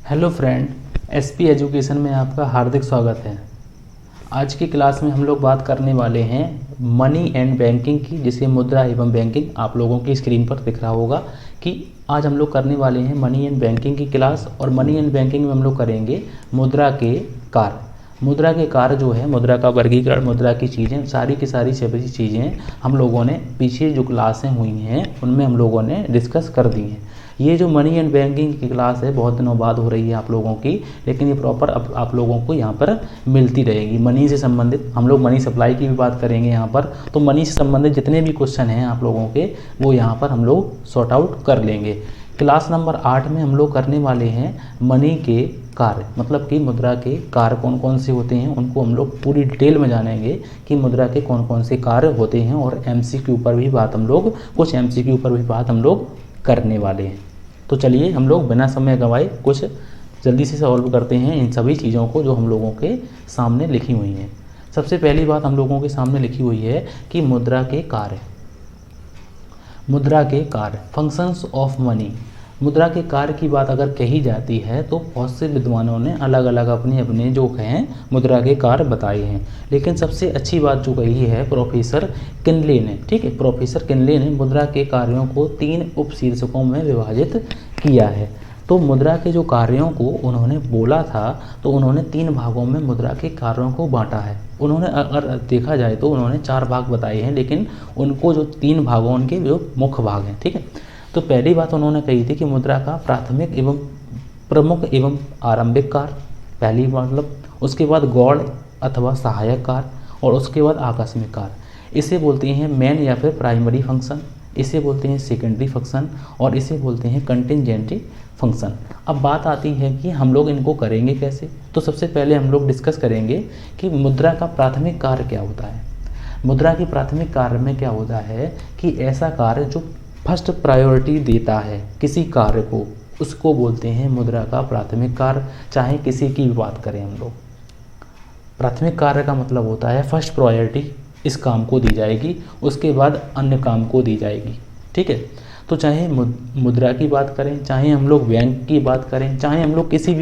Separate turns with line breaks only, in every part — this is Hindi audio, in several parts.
हेलो फ्रेंड, एसपी एजुकेशन में आपका हार्दिक स्वागत है। आज की क्लास में हम लोग बात करने वाले हैं मनी एंड बैंकिंग की, जिसे मुद्रा एवं बैंकिंग आप लोगों की स्क्रीन पर दिख रहा होगा कि आज हम लोग करने वाले हैं मनी एंड बैंकिंग की क्लास। और मनी एंड बैंकिंग में हम लोग करेंगे मुद्रा के कार्य। मुद्रा के कार्य जो है, मुद्रा का वर्गीकरण, मुद्रा की चीज़ें, सारी की सारी सभी चीज़ें हम लोगों ने पीछे जो क्लासें हुई हैं उनमें हम लोगों ने डिस्कस कर दी हैं। ये जो मनी एंड बैंकिंग की क्लास है बहुत दिनों बाद हो रही है आप लोगों की, लेकिन ये प्रॉपर आप लोगों को यहाँ पर मिलती रहेगी। मनी से संबंधित हम लोग मनी सप्लाई की भी बात करेंगे यहाँ पर, तो मनी से संबंधित जितने भी क्वेश्चन हैं आप लोगों के वो यहाँ पर हम लोग सॉर्ट आउट कर लेंगे। क्लास नंबर 8 में हम लोग करने वाले हैं मनी के कार्य, मतलब कि मुद्रा के कार्य कौन कौन से होते हैं उनको हम लोग पूरी डिटेल में जानेंगे कि मुद्रा के कौन कौन से कार्य होते हैं। और एमसीक्यू पर भी बात हम लोग कुछ एमसीक्यू पर भी बात हम लोग करने वाले हैं। तो चलिए हम लोग बिना समय गंवाए कुछ जल्दी से सॉल्व करते हैं इन सभी चीज़ों को जो हम लोगों के सामने लिखी हुई हैं। सबसे पहली बात हम लोगों के सामने लिखी हुई है कि मुद्रा के कार्य, मुद्रा के कार्य, फंक्शंस ऑफ मनी। मुद्रा के कार्य की बात अगर कही जाती है तो बहुत से विद्वानों ने अलग अलग अपने अपने जो हैं मुद्रा के कार्य बताए हैं, लेकिन सबसे अच्छी बात जो कही है प्रोफेसर किनले ने, ठीक है, प्रोफेसर किनले ने मुद्रा के कार्यों को 3 उपशीर्षकों में विभाजित किया है। तो मुद्रा के जो कार्यों को उन्होंने बोला था तो उन्होंने 3 भागों में मुद्रा के कार्यों को बांटा है। उन्होंने अगर देखा जाए तो उन्होंने 4 भाग बताए हैं, लेकिन उनको जो 3 भागों उनके जो मुख्य भाग हैं, ठीक है। तो पहली बात उन्होंने कही थी कि मुद्रा का प्राथमिक एवं प्रमुख एवं आरंभिक कार्य, पहली मतलब, उसके बाद गौड़ अथवा सहायक कार्य और उसके बाद आकस्मिक कार्य। इसे बोलते हैं मेन या फिर प्राइमरी फंक्शन, इसे बोलते हैं सेकेंडरी फंक्शन और इसे बोलते हैं कंटिजेंट फंक्शन। अब बात आती है कि हम लोग इनको करेंगे कैसे। तो सबसे पहले हम लोग डिस्कस करेंगे कि मुद्रा का प्राथमिक कार्य क्या होता है। मुद्रा की प्राथमिक कार्य में क्या होता है कि ऐसा कार्य जो फर्स्ट प्रायोरिटी देता है किसी कार्य को, उसको बोलते हैं मुद्रा का प्राथमिक कार्य। चाहे किसी की भी बात करें हम लोग, प्राथमिक कार्य का मतलब होता है फर्स्ट प्रायोरिटी इस काम को दी जाएगी, उसके बाद अन्य काम को दी जाएगी, ठीक है। तो चाहे मुद्रा की बात करें, चाहे हम लोग बैंक की बात करें, चाहे हम लोग किसी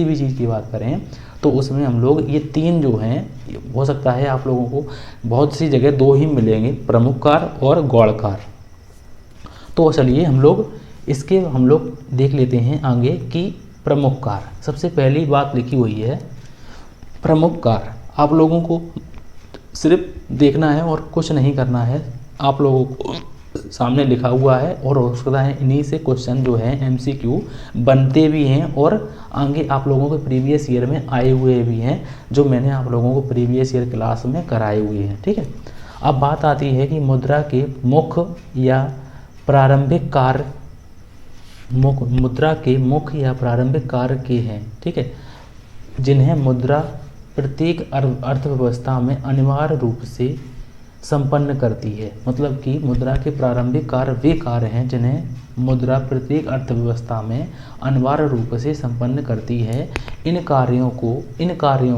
भी चीज़ की बात करें, तो उसमें हम लोग ये 3 जो हैं, हो सकता है आप लोगों को बहुत सी जगह 2 ही मिलेंगे, प्रमुख कार्य और गौड़ कार्य। तो चलिए हम लोग देख लेते हैं आगे कि प्रमुख कार्य। सबसे पहली बात लिखी हुई है प्रमुख कार्य। आप लोगों को सिर्फ देखना है और कुछ नहीं करना है, आप लोगों को सामने लिखा हुआ है और हो सकता है इन्हीं से क्वेश्चन जो है एमसीक्यू बनते भी हैं और आगे आप लोगों के प्रीवियस ईयर में आए हुए भी हैं, जो मैंने आप लोगों को प्रीवियस ईयर क्लास में कराए हुए हैं, ठीक है। अब बात आती है कि मुद्रा के मुख्य या प्रारंभिक कार्य, मुद्रा के मुख्य या प्रारंभिक कार्य के हैं, ठीक है, जिन्हें मुद्रा प्रत्येक अर्थव्यवस्था में अनिवार्य रूप से संपन्न करती है। मतलब कि मुद्रा के प्रारंभिक कार्य वे कार्य हैं जिन्हें मुद्रा प्रत्येक अर्थव्यवस्था में अनिवार्य रूप से संपन्न करती है। इन कार्यों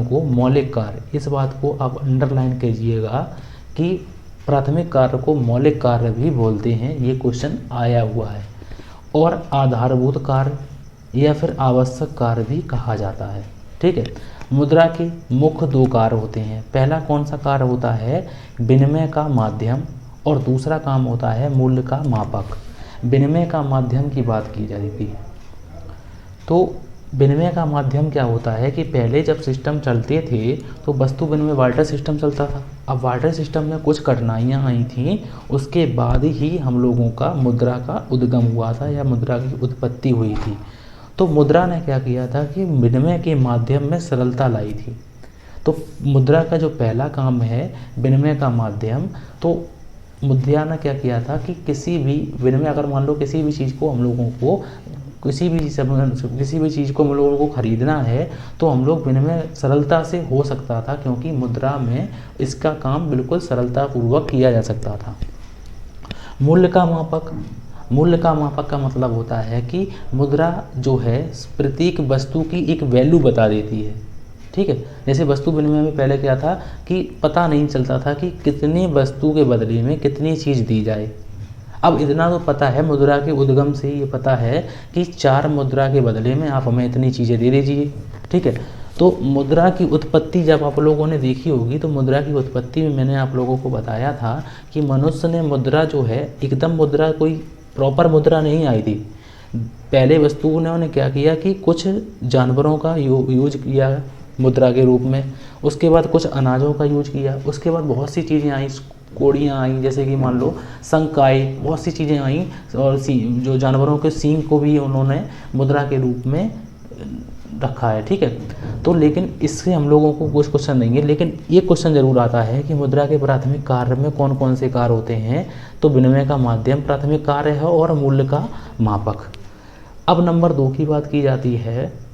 को मौलिक कार्य, इस बात को आप अंडरलाइन कीजिएगा कि प्राथमिक कार्य को मौलिक कार्य भी बोलते हैं, ये क्वेश्चन आया हुआ है। और आधारभूत कार्य या फिर आवश्यक कार्य भी कहा जाता है, ठीक है। मुद्रा के मुख्य 2 कार्य होते हैं। पहला कौन सा कार्य होता है, विनिमय का माध्यम, और दूसरा काम होता है मूल्य का मापक। विनिमय का माध्यम की बात की जाएगी तो विनिमय का माध्यम क्या होता है कि पहले जब सिस्टम चलते थे तो वस्तु विनिमय बार्टर सिस्टम चलता था। अब बार्टर सिस्टम में कुछ कठिनाइयाँ आई थीं, उसके बाद ही हम लोगों का मुद्रा का उद्गम हुआ था या मुद्रा की उत्पत्ति हुई थी। तो मुद्रा ने क्या किया था कि विनिमय के माध्यम में सरलता लाई थी। तो मुद्रा का जो पहला काम है विनिमय का माध्यम, तो मुद्रा ने क्या किया था कि किसी भी विनिमय, अगर मान लो किसी भी चीज़ को हम लोगों को किसी भी चीज़ को हम लोगों को ख़रीदना है तो हम लोग विनिमय सरलता से हो सकता था, क्योंकि मुद्रा में इसका काम बिल्कुल सरलतापूर्वक किया जा सकता था। मूल्य का मापक, मूल्य का मापक का मतलब होता है कि मुद्रा जो है प्रत्येक वस्तु की एक वैल्यू बता देती है, ठीक है। जैसे वस्तु विनिमय में पहले क्या था कि पता नहीं चलता था कि कितनी वस्तु के बदले में कितनी चीज़ दी जाए। अब इतना तो पता है, मुद्रा के उद्गम से ये पता है कि 4 मुद्रा के बदले में आप हमें इतनी चीज़ें दे दीजिए, ठीक है। तो मुद्रा की उत्पत्ति जब आप लोगों ने देखी होगी, तो मुद्रा की उत्पत्ति में मैंने आप लोगों को बताया था कि मनुष्य ने मुद्रा जो है, एकदम मुद्रा कोई प्रॉपर मुद्रा नहीं आई थी। पहले वस्तुओं ने उन्हें क्या किया कि कुछ जानवरों का यूज किया मुद्रा के रूप में, उसके बाद कुछ अनाजों का यूज किया, उसके बाद बहुत सी चीज़ें आई, कोड़ियाँ आई, जैसे कि मान लो शंख आई, बहुत सी चीज़ें आई, और जो जानवरों के सींग को भी उन्होंने मुद्रा के रूप में रखा है, ठीक है। तो लेकिन इससे हम लोगों को कुछ क्वेश्चन देंगे, लेकिन ये क्वेश्चन जरूर आता है कि मुद्रा के प्राथमिक कार्य में कौन कौन से कार्य होते हैं। तो विनिमय का माध्यम प्राथमिक कार्य है और मूल्य का मापक। अब नंबर 2 की बात की जाती है,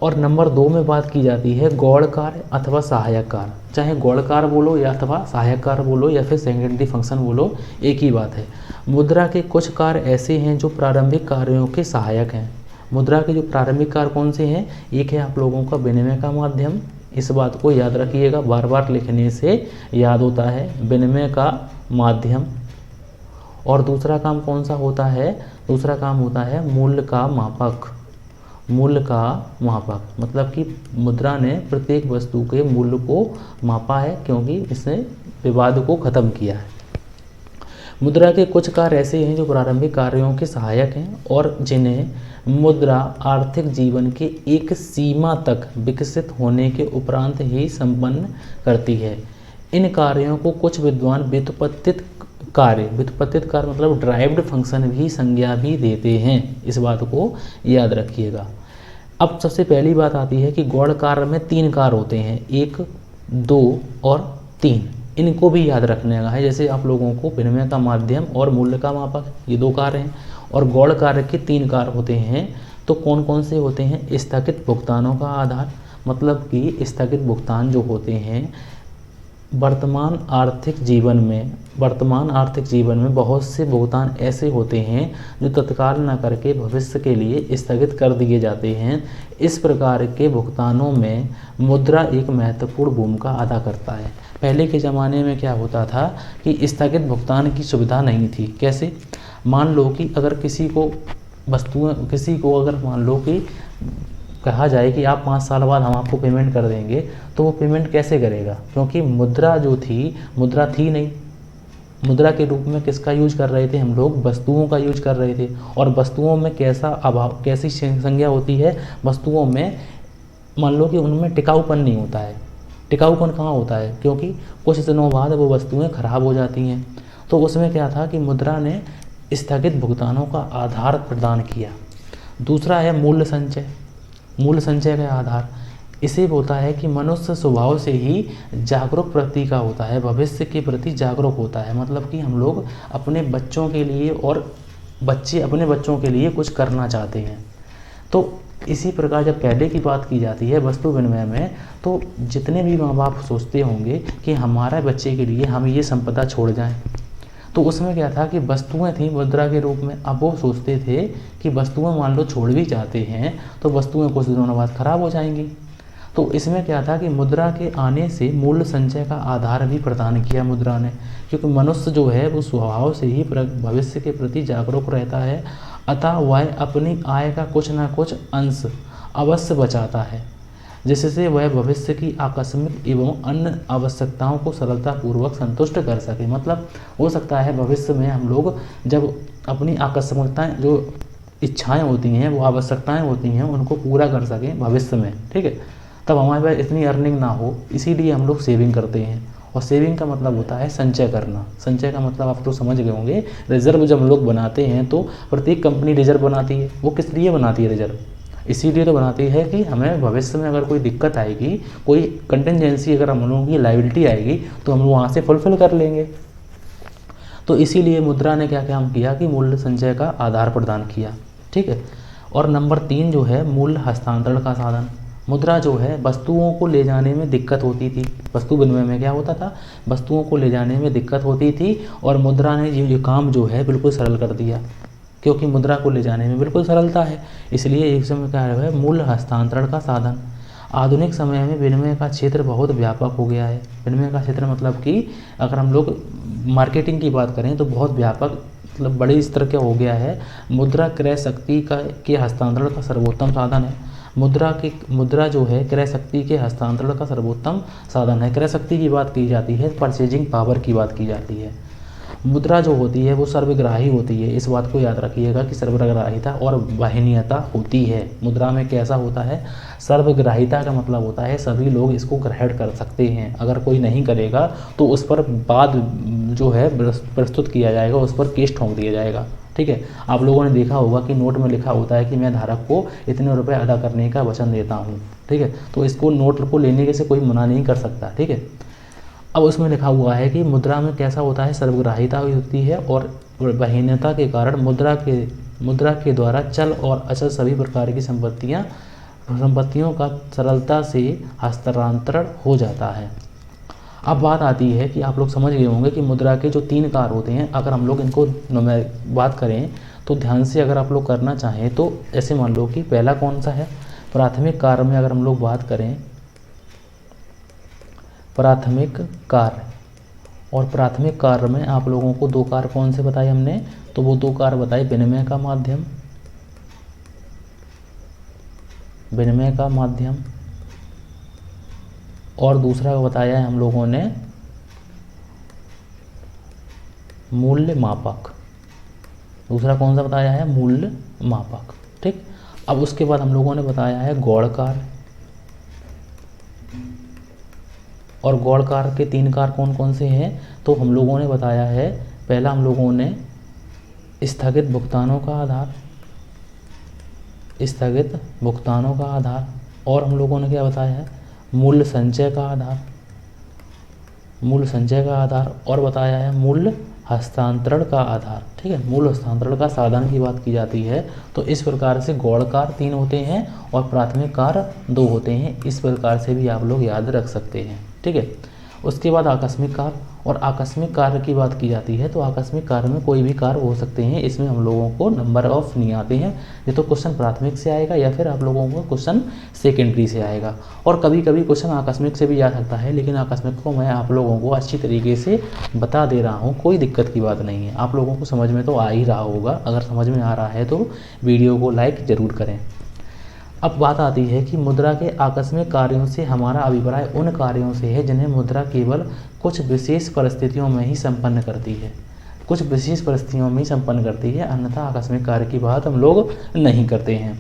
और नंबर 2 में बात की जाती है गौण कार्य अथवा सहायक कार्य। चाहे गौण कार्य बोलो या अथवा सहायक कार्य बोलो या फिर सेकेंडरी फंक्शन बोलो, एक ही बात है। मुद्रा के कुछ कार्य ऐसे हैं जो प्रारंभिक कार्यों के सहायक हैं। मुद्रा के जो प्रारंभिक कार्य कौन से हैं? एक है आप लोगों का विनिमय का माध्यम, इस बात को याद रखिएगा, बार बार लिखने से याद होता है, विनिमय का माध्यम। और दूसरा काम कौन सा होता है? दूसरा काम होता है मूल्य का मापक। मूल्य का मापक मतलब कि मुद्रा ने प्रत्येक वस्तु के मूल्य को मापा है, क्योंकि इसने विवाद को खत्म किया है। मुद्रा के कुछ कार्य ऐसे हैं जो प्रारंभिक कार्यों के सहायक हैं और जिन्हें मुद्रा आर्थिक जीवन के एक सीमा तक विकसित होने के उपरांत ही संपन्न करती है। इन कार्यों को कुछ विद्वान व्युत्पत्तिक कार्य मतलब ड्राइव्ड फंक्शन भी संज्ञा भी देते हैं। इस बात को याद रखिएगा। अब सबसे पहली बात आती है कि गौण कार्य में 3 कार्य होते हैं, 1, 2 और 3। इनको भी याद रखने का है। जैसे आप लोगों को विनिमय का माध्यम और मूल्य का मापक, ये 2 कार्य हैं, और गौण कार्य के 3 कार्य होते हैं। तो कौन कौन से होते हैं? स्थगित भुगतानों का आधार, मतलब कि स्थगित भुगतान जो होते हैं वर्तमान आर्थिक जीवन में बहुत से भुगतान ऐसे होते हैं जो तत्काल न करके भविष्य के लिए स्थगित कर दिए जाते हैं। इस प्रकार के भुगतानों में मुद्रा एक महत्वपूर्ण भूमिका अदा करता है। पहले के ज़माने में क्या होता था कि स्थगित भुगतान की सुविधा नहीं थी। कैसे? मान लो कि अगर किसी को अगर मान लो कि कहा जाए कि आप 5 साल बाद हम आपको पेमेंट कर देंगे, तो वो पेमेंट कैसे करेगा? क्योंकि मुद्रा थी नहीं। मुद्रा के रूप में किसका यूज कर रहे थे हम लोग? वस्तुओं का यूज कर रहे थे। और वस्तुओं में कैसी संज्ञा होती है? वस्तुओं में मान लो कि उनमें टिकाऊपन नहीं होता है। टिकाऊपन कहाँ होता है? क्योंकि कुछ दिनों बाद वो वस्तुएं खराब हो जाती हैं। तो उसमें क्या था कि मुद्रा ने स्थगित भुगतानों का आधार प्रदान किया। दूसरा है मूल्य संचय। मूल्य संचय का आधार इसे होता है कि मनुष्य स्वभाव से ही जागरूक प्रति का होता है, भविष्य के प्रति जागरूक होता है। मतलब कि हम लोग अपने बच्चों के लिए और बच्चे अपने बच्चों के लिए कुछ करना चाहते हैं। तो इसी प्रकार जब पहले की बात की जाती है वस्तु विनिमय में, तो जितने भी माँ बाप सोचते होंगे कि हमारे बच्चे के लिए हम ये संपदा छोड़ जाएं, तो उसमें क्या था कि वस्तुएं थी मुद्रा के रूप में। अब वो सोचते थे कि वस्तुएं मान लो छोड़ भी जाते हैं तो वस्तुएं कुछ दिनों बाद खराब हो जाएंगी। तो इसमें क्या था कि मुद्रा के आने से मूल्य संचय का आधार भी प्रदान किया मुद्रा ने, क्योंकि मनुष्य जो है वो स्वभाव से ही भविष्य के प्रति जागरूक रहता है। अतः वह अपनी आय का कुछ ना कुछ अंश अवश्य बचाता है, जिससे वह भविष्य की आकस्मिक एवं अन्य आवश्यकताओं को सरलतापूर्वक संतुष्ट कर सके। मतलब हो सकता है भविष्य में हम लोग जब अपनी आकस्मिकताएं, जो इच्छाएं होती हैं, वो आवश्यकताएं होती हैं, उनको पूरा कर सकें भविष्य में, ठीक है। तब हमारे पास इतनी अर्निंग ना हो, इसीलिए हम लोग सेविंग करते हैं। और सेविंग का मतलब होता है संचय करना। संचय का मतलब आप तो समझ गए होंगे। रिजर्व जब हम लोग बनाते हैं तो प्रत्येक कंपनी रिजर्व बनाती है। वो किस लिए बनाती है रिजर्व? इसीलिए तो बनाती है कि हमें भविष्य में अगर कोई दिक्कत आएगी, कोई कंटिजेंसी अगर हम लोगों की लायबिलिटी आएगी, तो हम वहाँ से फुलफिल कर लेंगे। तो इसीलिए मुद्रा ने क्या काम किया कि मूल्य संचय का आधार प्रदान किया, ठीक है। और नंबर 3 जो है मूल्य हस्तांतरण का साधन। मुद्रा जो है वस्तुओं को ले जाने में दिक्कत होती थी। वस्तु विनिमय में क्या होता था? वस्तुओं को ले जाने में दिक्कत होती थी, और मुद्रा ने ये काम जो है बिल्कुल सरल कर दिया, क्योंकि मुद्रा को ले जाने में बिल्कुल सरलता है। इसलिए एक समय क्या है मूल्य हस्तांतरण का साधन। आधुनिक समय में विनिमय का क्षेत्र बहुत व्यापक हो गया है। विनिमय का क्षेत्र मतलब कि अगर हम लोग मार्केटिंग की बात करें तो बहुत व्यापक मतलब बड़े स्तर का हो गया है। मुद्रा क्रय शक्ति के हस्तांतरण का सर्वोत्तम साधन है। मुद्रा जो है क्रय शक्ति के हस्तांतरण का सर्वोत्तम साधन है। क्रय शक्ति की बात की जाती है, परचेजिंग पावर की बात की जाती है। मुद्रा जो होती है वो सर्वग्राही होती है। इस बात को याद रखिएगा कि सर्वग्राहिता और वहनीयता होती है। मुद्रा में कैसा होता है, सर्वग्राहिता का मतलब होता है सभी लोग इसको ग्रहण कर सकते हैं। अगर कोई नहीं करेगा तो उस पर बाद जो है प्रस्तुत किया जाएगा, उस पर केस ठोंक दिया जाएगा। ठीक है, आप लोगों ने देखा होगा कि नोट में लिखा होता है कि मैं धारक को इतने रुपए अदा करने का वचन देता हूँ। ठीक है, तो इसको नोट को लेने से कोई मना नहीं कर सकता। ठीक है, अब उसमें लिखा हुआ है कि मुद्रा में कैसा होता है, सर्वग्राहिता होती है और वहीनता के कारण मुद्रा के द्वारा चल और अचल सभी प्रकार की संपत्तियों का सरलता से हस्तांतरण हो जाता है। अब बात आती है कि आप लोग समझ गए होंगे कि मुद्रा के जो 3 कार्य होते हैं, अगर हम लोग इनको बात करें तो ध्यान से अगर आप लोग करना चाहें तो ऐसे मान लो कि पहला कौन सा है, प्राथमिक कार्य में अगर हम लोग बात करें, प्राथमिक कार्य, और प्राथमिक कार्य में आप लोगों को 2 कार्य कौन से बताए हमने, तो वो 2 कार्य बताए विनिमय का माध्यम और दूसरा बताया है हम लोगों ने मूल्य मापक। दूसरा कौन सा बताया है, मूल्य मापक। ठीक, अब उसके बाद हम लोगों ने बताया है गौण कार्य, और गौण कार्य के 3 कार्य कौन कौन से हैं, तो हम लोगों ने बताया है, पहला हम लोगों ने स्थगित भुगतानों का आधार, और हम लोगों ने क्या बताया है, मूल्य संचय का आधार, और बताया है मूल्य हस्तांतरण का आधार। ठीक है, मूल्य हस्तांतरण का साधन की बात की जाती है। तो इस प्रकार से गौण कार्य 3 होते हैं और प्राथमिक कार्य 2 होते हैं। इस प्रकार से भी आप लोग याद रख सकते हैं। ठीक है, उसके बाद आकस्मिक कार्य, और आकस्मिक कार्य की बात की जाती है तो आकस्मिक कार्य में कोई भी कार्य हो सकते हैं। इसमें हम लोगों को नंबर ऑफ नहीं आते हैं, ये तो क्वेश्चन प्राथमिक से आएगा या फिर आप लोगों को क्वेश्चन सेकेंडरी से आएगा, और कभी कभी क्वेश्चन आकस्मिक से भी आ सकता है। लेकिन आकस्मिक को मैं आप लोगों को अच्छी तरीके से बता दे रहा हूँ, कोई दिक्कत की बात नहीं है। आप लोगों को समझ में तो आ ही रहा होगा। अगर समझ में आ रहा है तो वीडियो को लाइक ज़रूर करें। अब बात आती है कि मुद्रा के आकस्मिक कार्यों से हमारा अभिप्राय उन कार्यों से है जिन्हें मुद्रा केवल कुछ विशेष परिस्थितियों में ही संपन्न करती है। अन्यथा आकस्मिक कार्य की बात हम लोग नहीं करते हैं।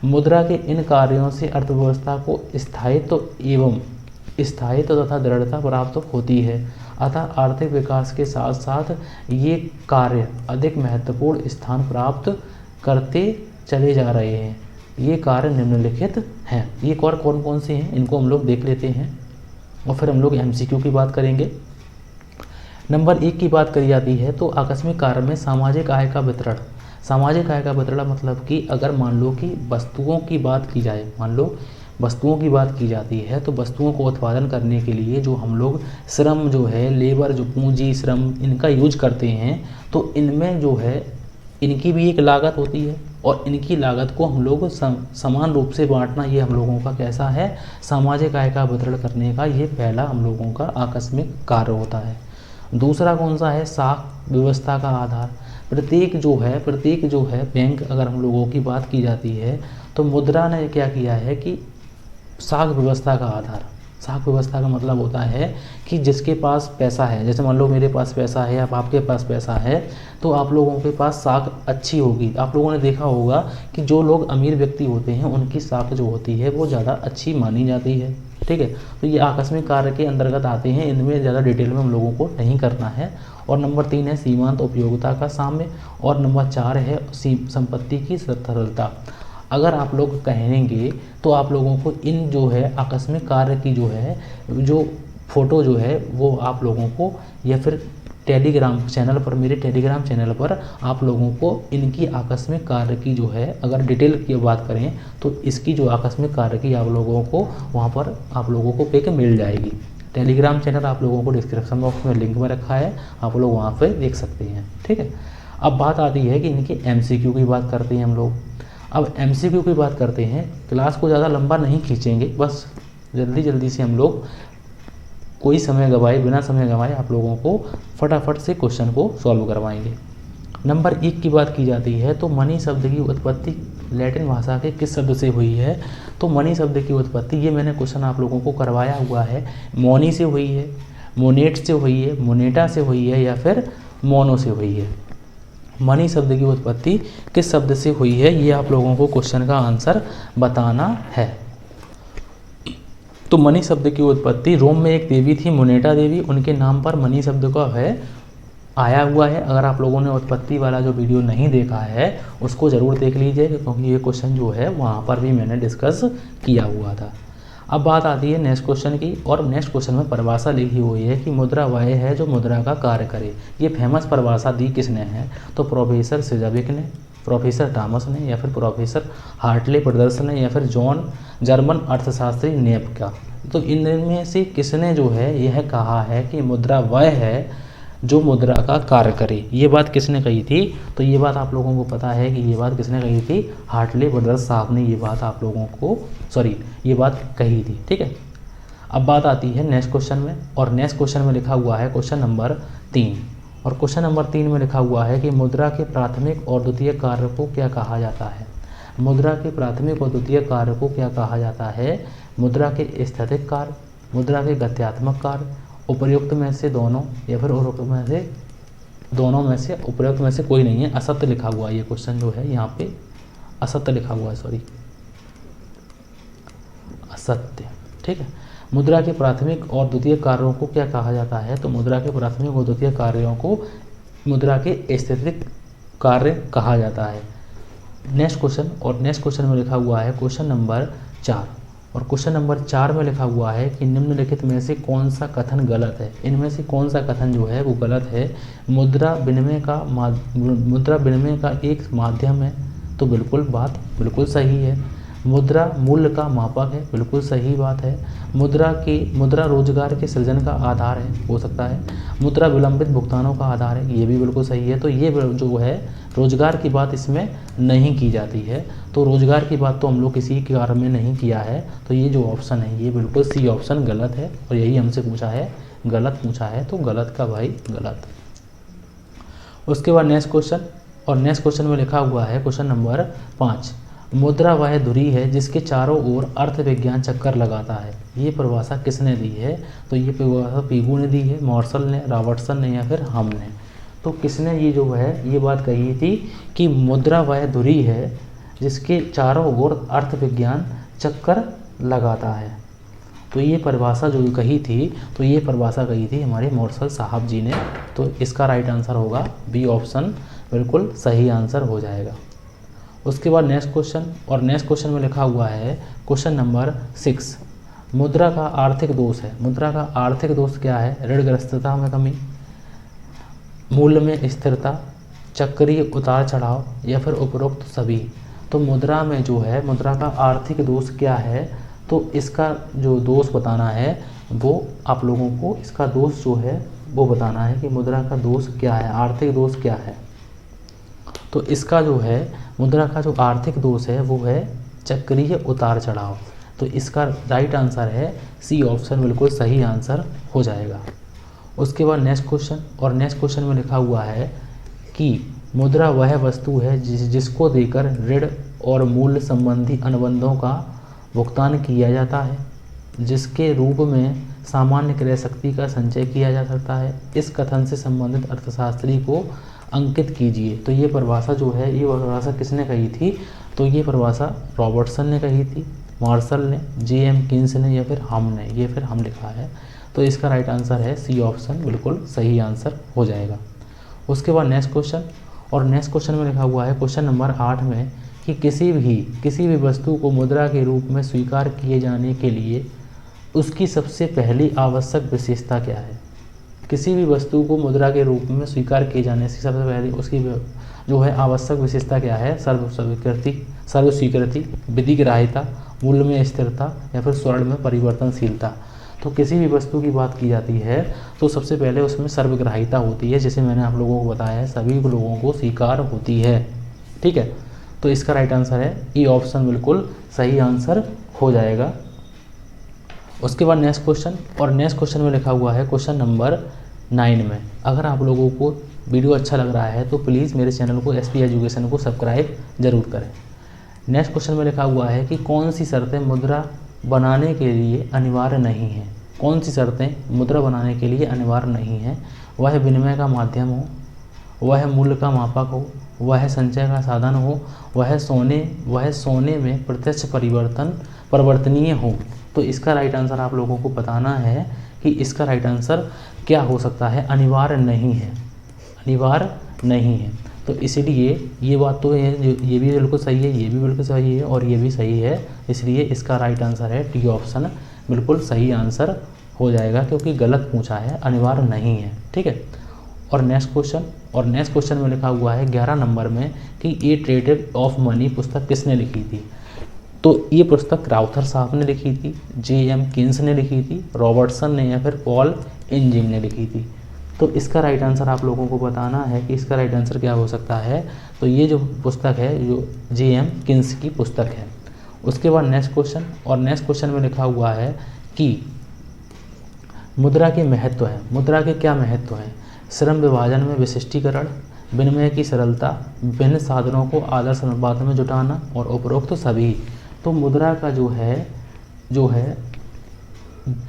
मुद्रा के इन कार्यों से अर्थव्यवस्था को स्थायित्व तथा दृढ़ता प्राप्त होती है। अतः आर्थिक विकास के साथ साथ ये कार्य अधिक महत्वपूर्ण स्थान प्राप्त करते चले जा रहे हैं। ये कार्य निम्नलिखित हैं। ये कार्य कौन कौन से हैं, इनको हम लोग देख लेते हैं और फिर हम लोग MCQ की बात करेंगे। नंबर 1 की बात करी जाती है तो आकस्मिक कार्य में सामाजिक आय का वितरण। सामाजिक आय का वितरण मतलब कि अगर मान लो कि वस्तुओं की बात की जाए, वस्तुओं की बात की जाती है तो वस्तुओं को उत्पादन करने के लिए जो हम लोग श्रम जो है, लेबर जो पूंजी श्रम इनका यूज करते हैं, तो इनमें जो है इनकी भी एक लागत होती है और इनकी लागत को हम लोग समान रूप से बांटना, ये हम लोगों का कैसा है, सामाजिक आय का वितरण करने का ये पहला हम लोगों का आकस्मिक कार्य होता है। दूसरा कौन सा है, साख व्यवस्था का आधार। प्रत्येक जो है बैंक, अगर हम लोगों की बात की जाती है तो मुद्रा ने क्या किया है कि साख व्यवस्था का आधार। साख व्यवस्था का मतलब होता है कि जिसके पास पैसा है, जैसे मान लो मेरे पास पैसा है या आपके पास पैसा है, तो आप लोगों के पास साख अच्छी होगी। आप लोगों ने देखा होगा कि जो लोग अमीर व्यक्ति होते हैं उनकी साख जो होती है वो ज़्यादा अच्छी मानी जाती है। ठीक है, तो ये आकस्मिक कार्य के अंतर्गत आते हैं, इनमें ज़्यादा डिटेल में हम लोगों को नहीं करना है। और नंबर 3 है सीमांत उपयोगिता का साम्य, और नंबर 4 है संपत्ति की तरलता। अगर आप लोग कहेंगे तो आप लोगों को इन जो है आकस्मिक कार्य की जो फोटो जो है वो आप लोगों को या फिर टेलीग्राम चैनल पर, मेरे टेलीग्राम चैनल पर आप लोगों को इनकी आकस्मिक कार्य की जो है, अगर डिटेल की बात करें तो इसकी जो आकस्मिक कार्य की आप लोगों को वहाँ पर आप लोगों को पिक मिल जाएगी। टेलीग्राम चैनल आप लोगों को डिस्क्रिप्शन बॉक्स में लिंक में रखा है, आप लोग वहाँ पर देख सकते हैं। ठीक है, अब बात आती है कि इनके MCQ की बात करते हैं हम लोग। अब MCQ की बात करते हैं। क्लास को ज़्यादा लंबा नहीं खींचेंगे, बस जल्दी जल्दी से हम लोग कोई समय गवाए बिना समय गवाए आप लोगों को फटाफट से क्वेश्चन को सॉल्व करवाएंगे। नंबर 1 की बात की जाती है तो मनी शब्द की उत्पत्ति लैटिन भाषा के किस शब्द से हुई है? तो मनी शब्द की उत्पत्ति, ये मैंने क्वेश्चन आप लोगों को करवाया हुआ है, मोनी से हुई है, मोनेट से हुई है, मोनेटा से हुई है या फिर मोनो से हुई है। मनी शब्द की उत्पत्ति किस शब्द से हुई है, ये आप लोगों को क्वेश्चन का आंसर बताना है। तो मनी शब्द की उत्पत्ति, रोम में एक देवी थी मोनेटा देवी, उनके नाम पर मनी शब्द का आया हुआ है। अगर आप लोगों ने उत्पत्ति वाला जो वीडियो नहीं देखा है उसको ज़रूर देख लीजिए, क्योंकि ये क्वेश्चन जो है वहाँ पर भी मैंने डिस्कस किया हुआ था। अब बात आती है नेक्स्ट क्वेश्चन की, और नेक्स्ट क्वेश्चन में परिभाषा लिखी हुई है कि मुद्रा वह है जो मुद्रा का कार्य करे। ये फेमस परिभाषा दी किसने है? तो प्रोफेसर सिजाविक ने, प्रोफेसर थॉमस ने, या फिर प्रोफेसर हार्टले ब्रदर्स ने, या फिर जर्मन अर्थशास्त्री नेप का। तो इनमें से किसने जो है यह कहा है कि मुद्रा वह है जो मुद्रा का कार्य करे? ये बात किसने कही थी? तो ये बात आप लोगों को पता है कि ये बात किसने कही थी? हार्टले ब्रदर्स साहब ने ये बात आप लोगों को ये बात कही थी। ठीक है, अब बात आती है नेक्स्ट क्वेश्चन में, और नेक्स्ट क्वेश्चन में लिखा हुआ है क्वेश्चन नंबर 3, और क्वेश्चन नंबर 3 में लिखा हुआ है कि मुद्रा के प्राथमिक और द्वितीय कार्य को क्या कहा जाता है? मुद्रा के प्राथमिक और द्वितीय कार्य को क्या कहा जाता है? मुद्रा के स्थैतिक कार्य, मुद्रा के गत्यात्मक कार्य, उपयुक्त में से दोनों, या फिर उपयुक्त में से दोनों में से उपयुक्त में से कोई नहीं है। असत्य लिखा हुआ है, ये क्वेश्चन जो है यहाँ पे असत्य लिखा हुआ है, सॉरी असत्य। ठीक है, मुद्रा के प्राथमिक और द्वितीय कार्यों को क्या कहा जाता है? तो मुद्रा के प्राथमिक और द्वितीय कार्यों को मुद्रा के स्थैतिक कार्य कहा जाता है। नेक्स्ट क्वेश्चन, और नेक्स्ट क्वेश्चन में लिखा हुआ है क्वेश्चन नंबर 4, और क्वेश्चन नंबर 4 में लिखा हुआ है कि निम्नलिखित में से कौन सा कथन गलत है? इनमें से कौन सा कथन जो है वो गलत है? मुद्रा विनिमय का एक माध्यम है, तो बिल्कुल सही है। मुद्रा मूल्य का मापक है, बिल्कुल सही बात है। मुद्रा रोजगार के सृजन का आधार है, हो सकता है। मुद्रा विलंबित भुगतानों का आधार है, ये भी बिल्कुल सही है। तो ये जो है रोजगार की बात इसमें नहीं की जाती है, तो रोजगार की बात तो हम लोग किसी कार्य में नहीं किया है। तो ये जो ऑप्शन है ये बिल्कुल सी ऑप्शन गलत है, और यही हमसे पूछा है, गलत पूछा है, तो गलत का भाई गलत। उसके बाद नेक्स्ट क्वेश्चन, और नेक्स्ट क्वेश्चन में लिखा हुआ है क्वेश्चन नंबर 5, मुद्रा वह धुरी है जिसके चारों ओर अर्थ विज्ञान चक्कर लगाता है। ये परिभाषा किसने दी है? तो ये परिभाषा पीगू ने दी है, मॉर्सल ने, रॉबर्टसन ने, या फिर हम ने। तो किसने ये जो है ये बात कही थी कि मुद्रा वह धुरी है जिसके चारों ओर अर्थ विज्ञान चक्कर लगाता है? तो ये परिभाषा जो कही थी, तो ये परिभाषा कही थी हमारे मॉर्सल साहब जी ने। तो इसका राइट आंसर होगा बी ऑप्शन, बिल्कुल सही आंसर हो जाएगा। उसके बाद नेक्स्ट क्वेश्चन, और नेक्स्ट क्वेश्चन में लिखा हुआ है क्वेश्चन नंबर 6, मुद्रा का आर्थिक दोष है। मुद्रा का आर्थिक दोष क्या है? ऋणग्रस्तता में कमी, मूल्य में स्थिरता, चक्रीय उतार चढ़ाव, या फिर उपरोक्त सभी। तो मुद्रा में जो है मुद्रा का आर्थिक दोष क्या है? तो इसका जो दोष बताना है वो आप लोगों को, इसका दोष जो है वो बताना है कि मुद्रा का दोष क्या है, आर्थिक दोष क्या है। तो इसका जो है मुद्रा का जो आर्थिक दोष है वो है चक्रीय उतार चढ़ाव। तो इसका राइट आंसर है सी ऑप्शन, बिल्कुल सही आंसर हो जाएगा। उसके बाद नेक्स्ट क्वेश्चन, और नेक्स्ट क्वेश्चन में लिखा हुआ है कि मुद्रा वह वस्तु है जिसको देकर ऋण और मूल्य संबंधी अनुबंधों का भुगतान किया जाता है, जिसके रूप में सामान्य क्रय शक्ति का संचय किया जा सकता है। इस कथन से संबंधित अर्थशास्त्री को अंकित कीजिए। तो ये परिभाषा जो है ये परिभाषा किसने कही थी? तो ये परिभाषा रॉबर्टसन ने कही थी, मार्शल ने, J.M. कीन्स ने, या फिर हम ने, ये फिर हम लिखा है। तो इसका राइट आंसर है सी ऑप्शन, बिल्कुल सही आंसर हो जाएगा। उसके बाद नेक्स्ट क्वेश्चन, और नेक्स्ट क्वेश्चन में लिखा हुआ है क्वेश्चन नंबर 8 में कि किसी भी वस्तु को मुद्रा के रूप में स्वीकार किए जाने के लिए उसकी सबसे पहली आवश्यक विशेषता क्या है? किसी भी वस्तु को मुद्रा के रूप में स्वीकार किए जाने से सबसे पहले उसकी जो है आवश्यक विशेषता क्या है? सर्व स्वीकृति, विधि ग्राह्यता, मूल्य में स्थिरता, या फिर स्वर्ण में परिवर्तनशीलता। तो किसी भी वस्तु की बात की जाती है तो सबसे पहले उसमें सर्वग्राह्यता होती है, जिसे मैंने आप लोगों को बताया है सभी लोगों को स्वीकार होती है। ठीक है, तो इसका राइट आंसर है ई ऑप्शन बिल्कुल सही आंसर हो जाएगा। उसके बाद नेक्स्ट क्वेश्चन, और नेक्स्ट क्वेश्चन में लिखा हुआ है क्वेश्चन नंबर 9 में। अगर आप लोगों को वीडियो अच्छा लग रहा है तो प्लीज़ मेरे चैनल को एसपी एजुकेशन को सब्सक्राइब जरूर करें। नेक्स्ट क्वेश्चन में लिखा हुआ है कि कौन सी शर्तें मुद्रा बनाने के लिए अनिवार्य नहीं है। कौन सी शर्तें मुद्रा बनाने के लिए अनिवार्य नहीं है? वह विनिमय का माध्यम हो, वह मूल्य का मापक हो, वह संचय का साधन हो, वह सोने में प्रत्यक्ष परिवर्तनीय हो। तो इसका राइट आंसर आप लोगों को बताना है कि इसका राइट आंसर क्या हो सकता है। अनिवार्य नहीं है, अनिवार्य नहीं है। तो इसलिए ये बात तो है, ये भी बिल्कुल सही है, ये भी बिल्कुल सही है और ये भी सही है। इसलिए इसका राइट आंसर है डी ऑप्शन बिल्कुल सही आंसर हो जाएगा, क्योंकि गलत पूछा है, अनिवार्य नहीं है। ठीक है। और नेक्स्ट क्वेश्चन में लिखा हुआ है 11 नंबर में कि ए ट्रेड ऑफ मनी पुस्तक किसने लिखी थी। तो ये पुस्तक राउथर साहब ने लिखी थी, जे.एम. किन्स ने लिखी थी, रॉबर्टसन ने या फिर पॉल इंजिंग ने लिखी थी। तो इसका राइट आंसर आप लोगों को बताना है कि इसका राइट आंसर क्या हो सकता है। तो ये जो पुस्तक है जो जे.एम. किन्स की पुस्तक है। उसके बाद नेक्स्ट क्वेश्चन, और नेक्स्ट क्वेश्चन में लिखा हुआ है कि मुद्रा के महत्व है। मुद्रा के क्या महत्व हैं? श्रम विभाजन में विशिष्टीकरण, विनिमय की सरलता, विभिन्न साधनों को आदर्श अनुपात में जुटाना और उपरोक्त सभी। तो मुद्रा का जो है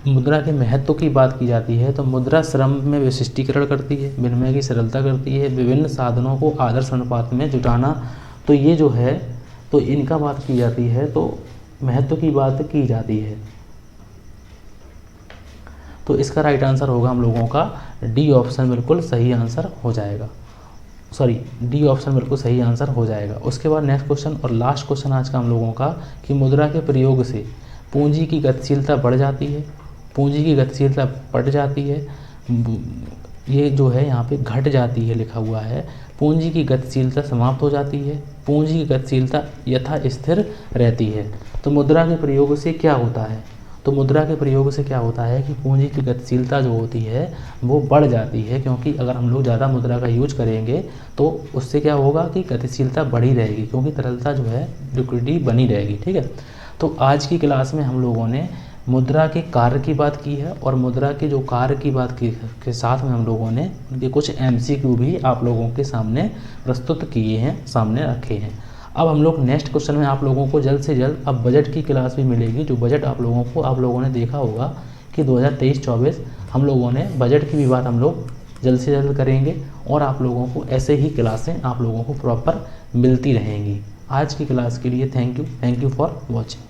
मुद्रा के महत्व की बात की जाती है तो मुद्रा श्रम में विशिष्टीकरण करती है, विनिमय की सरलता करती है, विभिन्न साधनों को आदर्श अनुपात में जुटाना। तो ये जो है तो इनका बात की जाती है, तो महत्व की बात की जाती है। तो इसका राइट आंसर होगा हम लोगों का डी ऑप्शन बिल्कुल सही आंसर हो जाएगा। डी ऑप्शन बिल्कुल सही आंसर हो जाएगा। उसके बाद नेक्स्ट क्वेश्चन और लास्ट क्वेश्चन आज का हम लोगों का कि मुद्रा के प्रयोग से पूंजी की गतिशीलता बढ़ जाती है, पूंजी की गतिशीलता बढ़ जाती है, ये जो है यहाँ पे घट जाती है लिखा हुआ है, पूंजी की गतिशीलता समाप्त हो जाती है, पूंजी की गतिशीलता यथा स्थिर रहती है। तो मुद्रा के प्रयोग से क्या होता है? तो मुद्रा के प्रयोग से क्या होता है कि पूंजी की गतिशीलता जो होती है वो बढ़ जाती है, क्योंकि अगर हम लोग ज़्यादा मुद्रा का यूज करेंगे तो उससे क्या होगा कि गतिशीलता बढ़ी रहेगी, क्योंकि तरलता जो है लिक्विडिटी बनी रहेगी। ठीक है। तो आज की क्लास में हम लोगों ने मुद्रा के कार्य की बात की है और मुद्रा के जो कार्य की बात की के साथ में हम लोगों ने उनके कुछ MCQ भी आप लोगों के सामने प्रस्तुत किए हैं, सामने रखे हैं। अब हम लोग नेक्स्ट क्वेश्चन में आप लोगों को जल्द से जल्द अब बजट की क्लास भी मिलेगी, जो बजट आप लोगों ने देखा होगा कि 2023-24 हम लोगों ने बजट की भी बात हम लोग जल्द से जल्द करेंगे और आप लोगों को ऐसे ही क्लासें आप लोगों को प्रॉपर मिलती रहेंगी। आज की क्लास के लिए थैंक यू फॉर वॉचिंग।